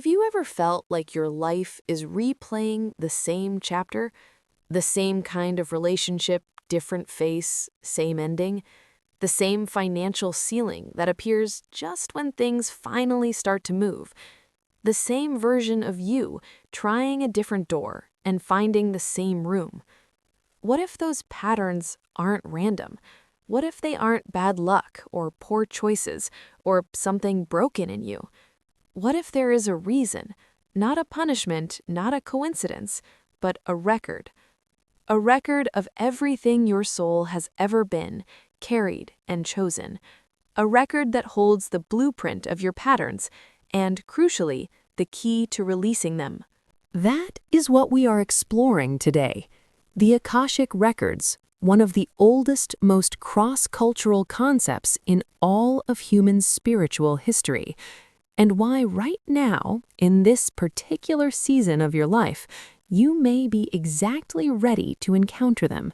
Have you ever felt like your life is replaying the same chapter? The same kind of relationship, different face, same ending? The same financial ceiling that appears just when things finally start to move? The same version of you trying a different door and finding the same room? What if those patterns aren't random? What if they aren't bad luck or poor choices or something broken in you? What if there is a reason, not a punishment, not a coincidence, but a record? A record of everything your soul has ever been, carried, and chosen. A record that holds the blueprint of your patterns and, crucially, the key to releasing them. That is what we are exploring today. The Akashic Records, one of the oldest, most cross-cultural concepts in all of human spiritual history, and why right now, in this particular season of your life, you may be exactly ready to encounter them.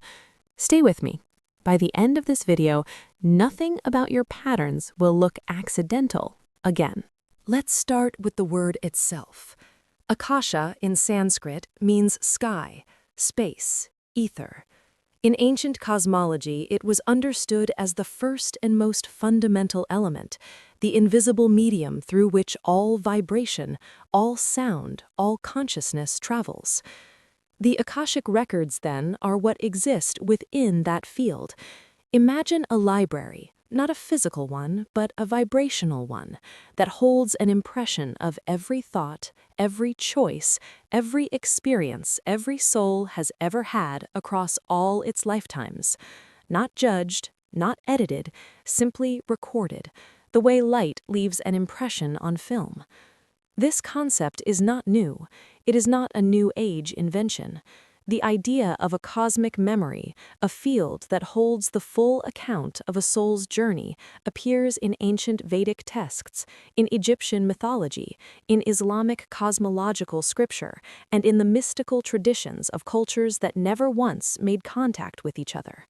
Stay with me. By the end of this video, nothing about your patterns will look accidental again. Let's start with the word itself. Akasha in Sanskrit means sky, space, ether. In ancient cosmology, it was understood as the first and most fundamental element, the invisible medium through which all vibration, all sound, all consciousness travels. The Akashic Records, then, are what exist within that field. Imagine a library, not a physical one, but a vibrational one, that holds an impression of every thought, every choice, every experience every soul has ever had across all its lifetimes. Not judged, not edited, simply recorded, the way light leaves an impression on film. This concept is not new. It is not a New Age invention. The idea of a cosmic memory, a field that holds the full account of a soul's journey, appears in ancient Vedic texts, in Egyptian mythology, in Islamic cosmological scripture, and in the mystical traditions of cultures that never once made contact with each other.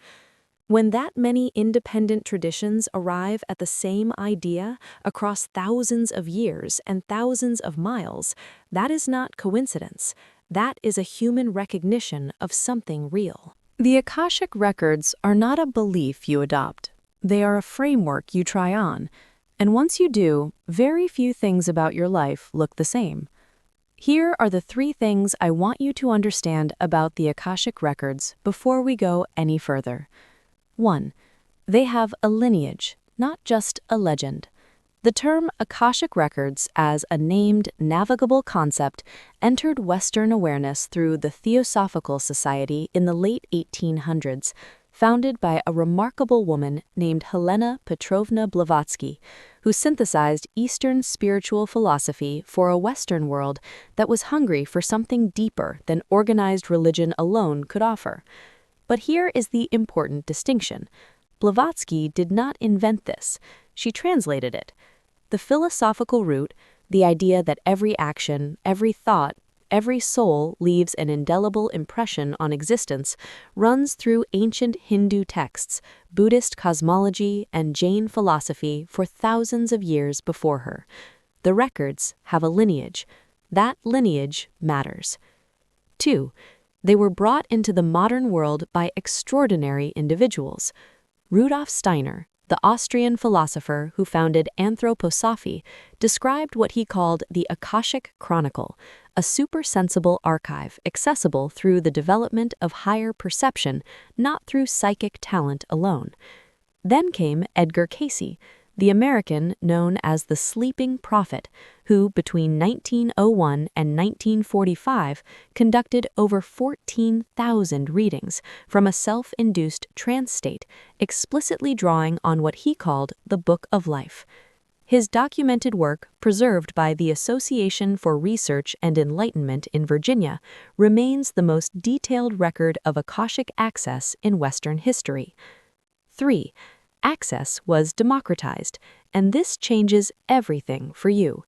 When that many independent traditions arrive at the same idea across thousands of years and thousands of miles, that is not coincidence. That is a human recognition of something real. The Akashic Records are not a belief you adopt. They are a framework you try on. And once you do, very few things about your life look the same. Here are the 3 things I want you to understand about the Akashic Records before we go any further. 1. They have a lineage, not just a legend. The term Akashic Records as a named, navigable concept entered Western awareness through the Theosophical Society in the late 1800s, founded by a remarkable woman named Helena Petrovna Blavatsky, who synthesized Eastern spiritual philosophy for a Western world that was hungry for something deeper than organized religion alone could offer. But here is the important distinction. Blavatsky did not invent this. She translated it. The philosophical root, the idea that every action, every thought, every soul leaves an indelible impression on existence, runs through ancient Hindu texts, Buddhist cosmology, and Jain philosophy for thousands of years before her. The records have a lineage. That lineage matters. 2. They were brought into the modern world by extraordinary individuals. Rudolf Steiner, the Austrian philosopher who founded Anthroposophy, described what he called the Akashic Chronicle, a supersensible archive accessible through the development of higher perception, not through psychic talent alone. Then came Edgar Cayce, the American known as the Sleeping Prophet, who between 1901 and 1945 conducted over 14,000 readings from a self-induced trance state, explicitly drawing on what he called the Book of Life. His documented work, preserved by the Association for Research and Enlightenment in Virginia, remains the most detailed record of Akashic access in Western history. 3. Access was democratized, and this changes everything for you.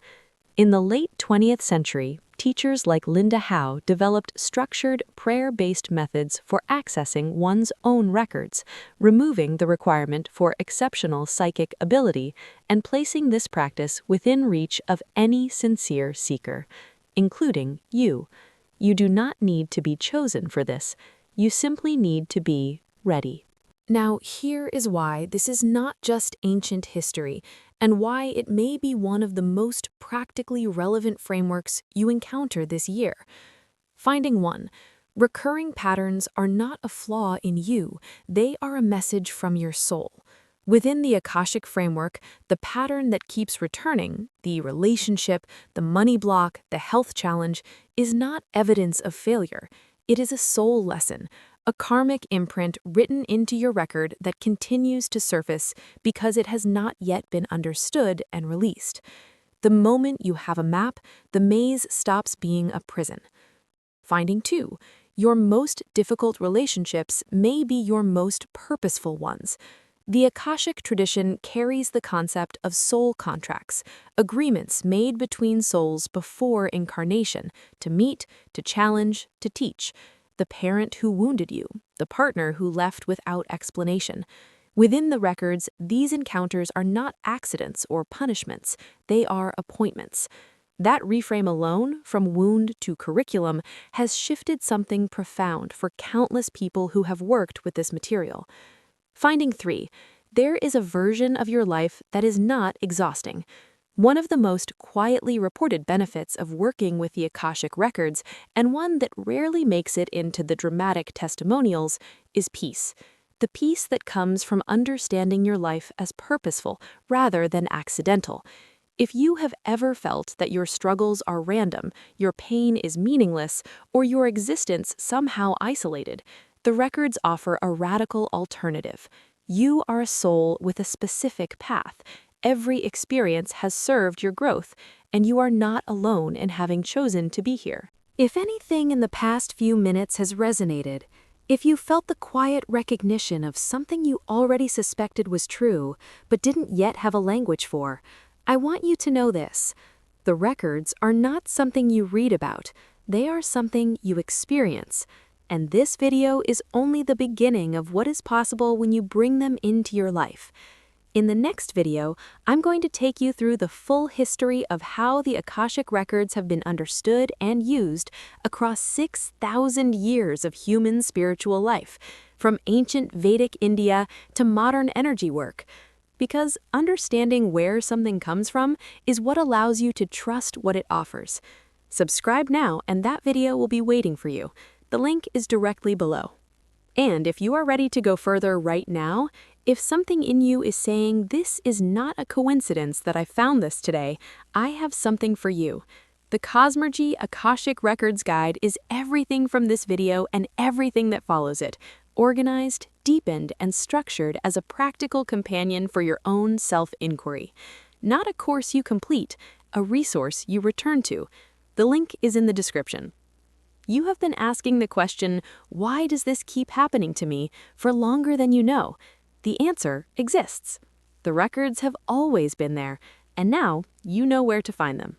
In the late 20th century, teachers like Linda Howe developed structured, prayer-based methods for accessing one's own records, removing the requirement for exceptional psychic ability and placing this practice within reach of any sincere seeker, including you. You do not need to be chosen for this. You simply need to be ready. Now, here is why this is not just ancient history, and why it may be one of the most practically relevant frameworks you encounter this year. Finding 1. Recurring patterns are not a flaw in you, they are a message from your soul. Within the Akashic framework, the pattern that keeps returning, the relationship, the money block, the health challenge, is not evidence of failure. It is a soul lesson, a karmic imprint written into your record that continues to surface because it has not yet been understood and released. The moment you have a map, the maze stops being a prison. Finding 2. Your most difficult relationships may be your most purposeful ones. The Akashic tradition carries the concept of soul contracts, agreements made between souls before incarnation, to meet, to challenge, to teach. The parent who wounded you, the partner who left without explanation. Within the records, these encounters are not accidents or punishments, they are appointments. That reframe alone, from wound to curriculum, has shifted something profound for countless people who have worked with this material. Finding 3. There is a version of your life that is not exhausting. One of the most quietly reported benefits of working with the Akashic Records, and one that rarely makes it into the dramatic testimonials, is peace. The peace that comes from understanding your life as purposeful rather than accidental. If you have ever felt that your struggles are random, your pain is meaningless, or your existence somehow isolated, the records offer a radical alternative. You are a soul with a specific path. Every experience has served your growth, and you are not alone in having chosen to be here. If anything in the past few minutes has resonated, if you felt the quiet recognition of something you already suspected was true, but didn't yet have a language for, I want you to know this. The records are not something you read about, they are something you experience. And this video is only the beginning of what is possible when you bring them into your life. In the next video, I'm going to take you through the full history of how the Akashic Records have been understood and used across 6,000 years of human spiritual life, from ancient Vedic India to modern energy work. Because understanding where something comes from is what allows you to trust what it offers. Subscribe now, and that video will be waiting for you. The link is directly below. And if you are ready to go further right now, if something in you is saying, "This is not a coincidence that I found this today," I have something for you. The Cosmurgy Akashic Records Guide is everything from this video and everything that follows it, organized, deepened, and structured as a practical companion for your own self-inquiry. Not a course you complete, a resource you return to. The link is in the description. You have been asking the question, why does this keep happening to me, for longer than you know? The answer exists. The records have always been there, and now you know where to find them.